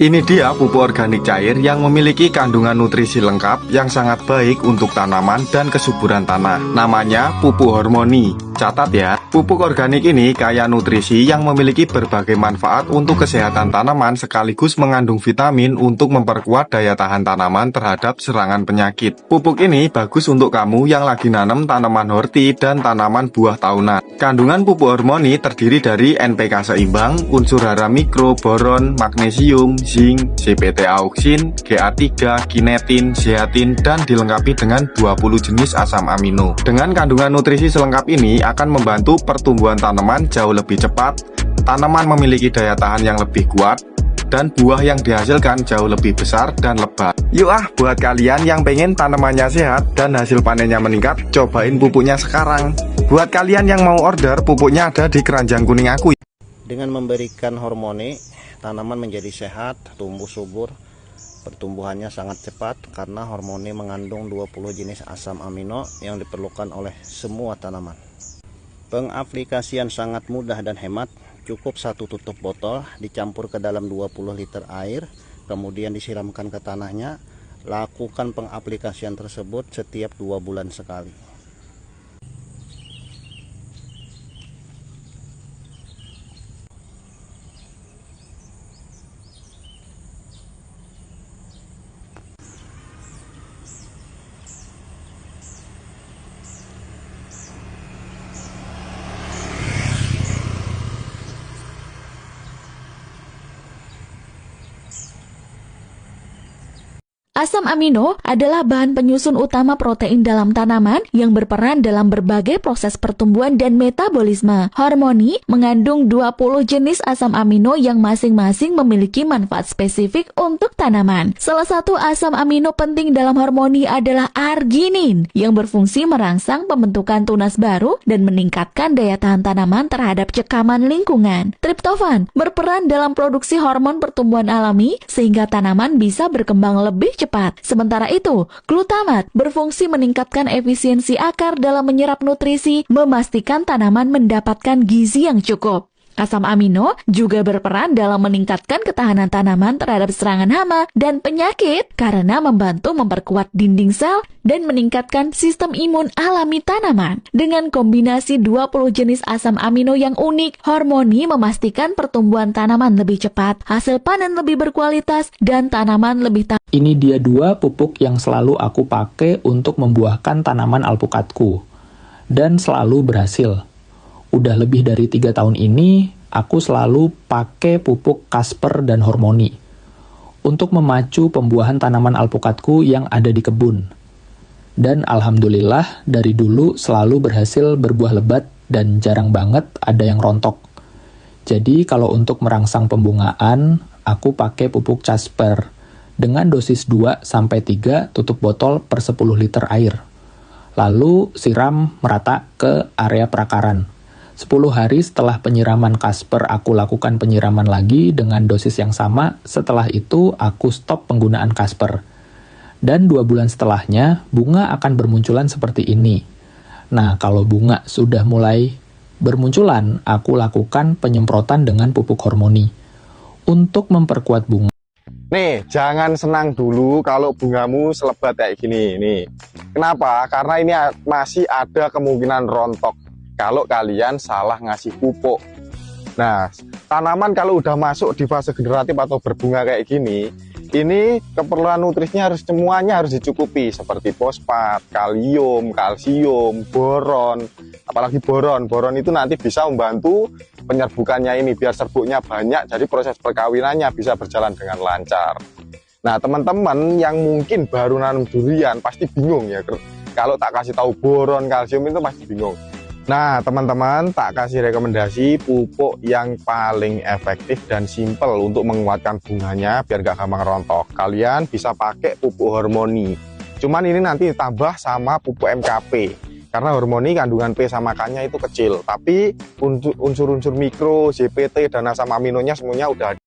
Ini dia pupuk organik cair yang memiliki kandungan nutrisi lengkap yang sangat baik untuk tanaman dan kesuburan tanah. Namanya pupuk Hormoni. Catat ya, pupuk organik ini kaya nutrisi yang memiliki berbagai manfaat untuk kesehatan tanaman sekaligus mengandung vitamin untuk memperkuat daya tahan tanaman terhadap serangan penyakit. Pupuk ini bagus untuk kamu yang lagi nanam tanaman horti dan tanaman buah tahunan. Kandungan pupuk Hormoni terdiri dari NPK seimbang, unsur hara mikro, boron, magnesium, zinc, CPT auksin, GA3, kinetin, zeatin, dan dilengkapi dengan 20 jenis asam amino. Dengan kandungan nutrisi selengkap ini akan membantu pertumbuhan tanaman jauh lebih cepat, tanaman memiliki daya tahan yang lebih kuat, dan buah yang dihasilkan jauh lebih besar dan lebat. Yuk buat kalian yang pengen tanamannya sehat dan hasil panennya meningkat, cobain pupuknya sekarang. Buat kalian yang mau order, pupuknya ada di keranjang kuning aku. Dengan memberikan Hormoni, tanaman menjadi sehat, tumbuh subur, pertumbuhannya sangat cepat karena Hormoni mengandung 20 jenis asam amino yang diperlukan oleh semua tanaman. Pengaplikasian sangat mudah dan hemat, cukup satu tutup botol dicampur ke dalam 20 liter air, kemudian disiramkan ke tanahnya. Lakukan pengaplikasian tersebut setiap 2 bulan sekali. Asam amino adalah bahan penyusun utama protein dalam tanaman yang berperan dalam berbagai proses pertumbuhan dan metabolisme. Hormoni mengandung 20 jenis asam amino yang masing-masing memiliki manfaat spesifik untuk tanaman. Salah satu asam amino penting dalam Hormoni adalah arginin yang berfungsi merangsang pembentukan tunas baru dan meningkatkan daya tahan tanaman terhadap cekaman lingkungan. Triptofan berperan dalam produksi hormon pertumbuhan alami sehingga tanaman bisa berkembang lebih cepat. Sementara itu, glutamat berfungsi meningkatkan efisiensi akar dalam menyerap nutrisi, memastikan tanaman mendapatkan gizi yang cukup. Asam amino juga berperan dalam meningkatkan ketahanan tanaman terhadap serangan hama dan penyakit karena membantu memperkuat dinding sel dan meningkatkan sistem imun alami tanaman. Dengan kombinasi 20 jenis asam amino yang unik, Hormoni memastikan pertumbuhan tanaman lebih cepat, hasil panen lebih berkualitas, dan tanaman lebih tahan. Ini dia 2 pupuk yang selalu aku pakai untuk membuahkan tanaman alpukatku. Dan selalu berhasil. Udah lebih dari 3 tahun ini, aku selalu pakai pupuk Casper dan Hormoni untuk memacu pembuahan tanaman alpukatku yang ada di kebun. Dan alhamdulillah, dari dulu selalu berhasil berbuah lebat dan jarang banget ada yang rontok. Jadi kalau untuk merangsang pembungaan, aku pakai pupuk Casper dengan dosis 2-3 tutup botol per 10 liter air. Lalu siram merata ke area perakaran. 10 hari setelah penyiraman Casper, aku lakukan penyiraman lagi dengan dosis yang sama. Setelah itu, aku stop penggunaan Casper. Dan 2 bulan setelahnya, bunga akan bermunculan seperti ini. Nah, kalau bunga sudah mulai bermunculan, aku lakukan penyemprotan dengan pupuk Hormoni untuk memperkuat bunga. Nih, jangan senang dulu kalau bungamu selebat kayak gini. Nih, kenapa? Karena ini masih ada kemungkinan rontok kalau kalian salah ngasih pupuk. Nah, tanaman kalau udah masuk di fase generatif atau berbunga kayak gini, ini keperluan nutrisinya semuanya harus dicukupi seperti fosfat, kalium, kalsium, boron. Apalagi boron. Boron itu nanti bisa membantu penyerbukannya ini biar serbuknya banyak, jadi proses perkawinannya bisa berjalan dengan lancar. Nah, teman-teman yang mungkin baru nanam durian pasti bingung ya. Kalau tak kasih tahu boron, kalsium itu pasti bingung. Nah, teman-teman, tak kasih rekomendasi pupuk yang paling efektif dan simpel untuk menguatkan bunganya biar gak gampang rontok. Kalian bisa pakai pupuk Hormoni. Cuman ini nanti ditambah sama pupuk MKP. Karena Hormoni kandungan P sama K-nya itu kecil. Tapi unsur-unsur mikro, CPT, dan asam aminonya semuanya udah ada.